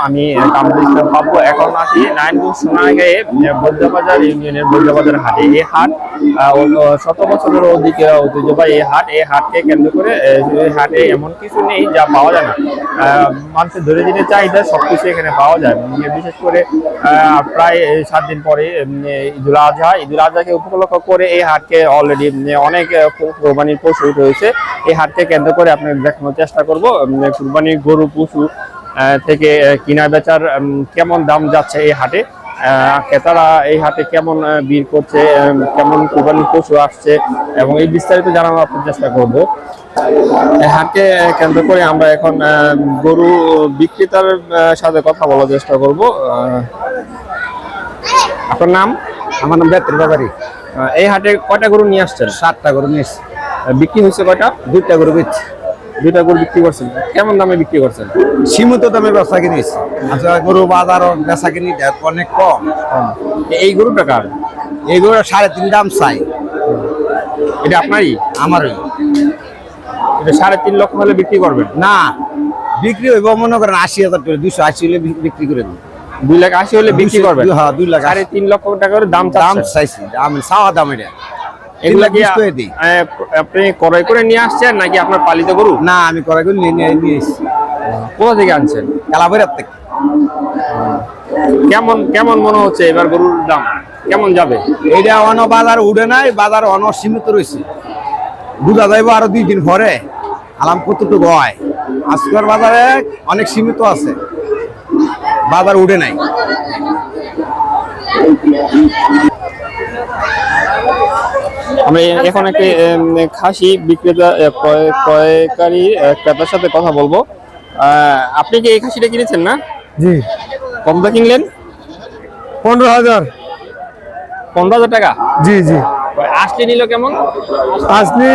আমি কামরুল ইসলাম পাবো। এখন আছি নারায়ণগঞ্জ সোনারগাঁয়ে বৈদ্যবাজার ইউনিয়নের বৈদ্যবাজার হাটে। এই হাট শত বছরের অধিক ঐতিহ্যবাহী এই হাটকে কেন্দ্র করে হাটে এমন কিছু নেই যা পাওয়া যায় না। মানুষের দৈনন্দিন চাহিদা সবকিছু এখানে পাওয়া যায়। বিশেষ করে প্রায় 7 দিন পরে ঈদুল আজহাকে উপলক্ষ করে এই হাটকে অলরেডি অনেক কোরবানির পশু রয়েছে। এই হাটকে কেন্দ্র করে আপনাকে দেখানোর চেষ্টা করব কুরবানির গরু পশু থেকে কিনা বেচার কেমন দাম যাচ্ছে এই হাটে, ক্রেতারা এই হাটে কেমন ভিড় করছে, কেমন কুরবানির পশু আসছে এবং এই বিস্তারিত জানানোর আপনার চেষ্টা করব। হাটকে কেন্দ্র করে আমরা এখন গরু বিক্রেতার সাথে কথা বলার চেষ্টা করব। আপনার নাম? আমার নাম বেতর বাবারি। এই হাটে কয়টা গরু নিয়ে আসছেন? 7টা গরু নিয়েছি। বিক্রি হয়েছে কয়টা? 2টা গরু বেচছি। 2টা গরু বিক্রি করছেন। কেমন দামে বিক্রি করছেন? সীমিত দামে ব্যবসা কিনেছি। আচ্ছা, গরু বাজার বেচা কিনি অনেক কম। এই গরুটা কার? এই গরু 3.5 দাম চাই। এটা আপনারই? আমারই। এটা 3.5 লক্ষ হলে বিক্রি করবেন? না, বিক্রি হইব মনে করেন 80,000 টাকা, 280 হলে বিক্রি করে দেব। 2,80,000 হলে বিক্রি করবেন? হ্যাঁ, 2 লাখ। 3.5 লক্ষ টাকা করে দাম চাইছি। আমি চাওয়া দাম এটা। এগুলা কি আপনি ক্রয় করে নিয়ে আসছেন নাকি আপনার পালিত গরু? না, আমি ক্রয় করে নিয়ে এসেছি। কোথা থেকে আনছেন? কালাবৈরাত থেকে। কেমন মনে হচ্ছে এবার গরুর দাম কেমন যাবে? এইটা অন বাজার উঠে নাই, বাজার অসীমিত রয়েছে। বুঝা যাইব আরো 2 দিন পরে আলাম কতটুকু হয়। আজকের বাজারে অনেক সীমিত আছে, বাজার উঠে নাই। আমি এখন একটি খাসি বিক্রেতা ক্রয়কারী ক্রেতার সাথে কথা বলবো। আপনি কি এই খাসিটা কিনেছেন না? জি। কত কিনলেন? 15,000। 15,000 টাকা? জি জি। আসলে নিল কেমন? আসলে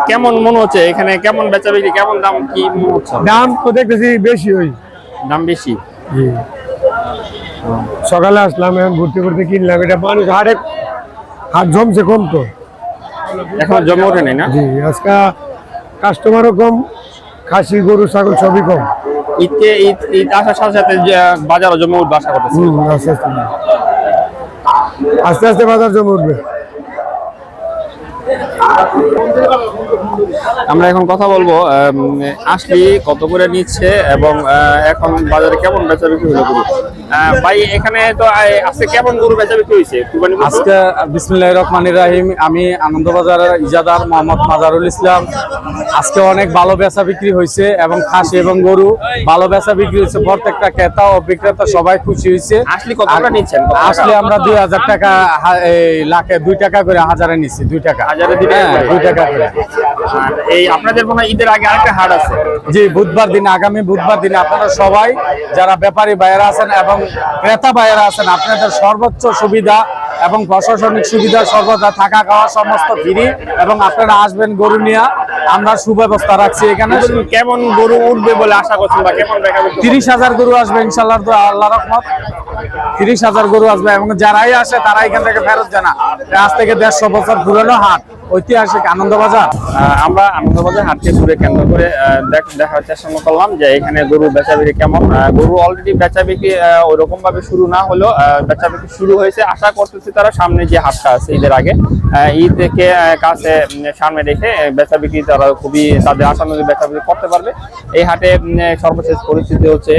কেমন মনে হচ্ছে এখানে? কেমন বেচা বিক্রি, কেমন দাম কি মনে হচ্ছে? দাম তো দেখতেছি বেশি। দাম বেশি? জি। সকালে আসলাম, এখন ঘুরতে কিনলাম। এটা মানুষ হাট জমছে কম, তো এখন জমে ওঠে নাই না? জি। আজকে কাস্টমারও কম, খাসি গরু ছাগল সবই কম। ঈদ আসার সাথে সাথে বাজারও জমে উঠবে আশা করতেছি। আস্তে আস্তে বাজার জমে উঠবে। আমরা এখন কথা বলবো আসলে কত করে নিচ্ছে এবং এখন বাজারে কেমন বেচা বিক্রি হলো গরু। ভাই, এখানে তো আজকে কেমন গরু বেচা বিক্রি হয়েছে? আজকে বিসমিল্লাহির রহমানির রহিম। আমি আনন্দবাজারের ইজাদার মোহাম্মদ মাজারুল ইসলাম। আজকে অনেক ভালো বেচা বিক্রি হয়েছে এবং খাসি এবং গরু ভালো বেচা বিক্রি হয়েছে। প্রত্যেকটা ক্রেতা ও বিক্রেতা সবাই খুশি হয়েছে। আসলে কত টাকা নিচ্ছেন? আসলে আমরা 2,000 টাকা, লাখে 2 টাকা করে হাজারে নিচ্ছি। 2 টাকা হাজারে 2 টাকা করে। এই আপনাদের মনে হয় ঈদের আগে আরেকটা হাট আছে? জি, বুধবার দিন, আগামী বুধবার দিন আপনারা সবাই যারা ব্যাপারী ভাইয়েরা আছেন এবং ক্রেতা ভাইয়েরা আছেন, আপনাদের সর্বোচ্চ সুবিধা এবং প্রশাসনিক সুবিধা সর্বদা, থাকা খাওয়া সমস্ত ফ্রি এবং আপনারা আসবেন গরু নিয়ে। আমরা সুব্যবস্থা রাখছি এখানে। কেমন গরু উঠবে বলে আশা করছেন বা কেমন? 30,000 গরু আসবে ইনশাআল্লাহ, আল্লাহর রহমত। 30,000 গরু আসবে এবং যারাই আসে তারা এখান থেকে ফেরত যায় না। আজ থেকে 150 বছর পুরনো হাট, ঐতিহাসিক আনন্দবাজার। আমরা আনন্দবাজার হাটকে ঘুরে কেন্দ্র করে দেখার চেষ্টা করলাম যে এখানে গরু বেচা বিক্রি কেমন। গরু অলরেডি বেচা বিক্রি ওইরকম ভাবে শুরু না হলেও বেচা বিক্রি শুরু হয়েছে। আশা করতেছি তারা সামনে যে হাটটা আছে ঈদের আগে, ঈদকে কাছে সামনে রেখে বেচা বিক্রি তারা খুবই তাদের আশানুরূপ বেচা বিক্রি করতে পারবে। এই হাটে সর্বশেষ পরিস্থিতি হচ্ছে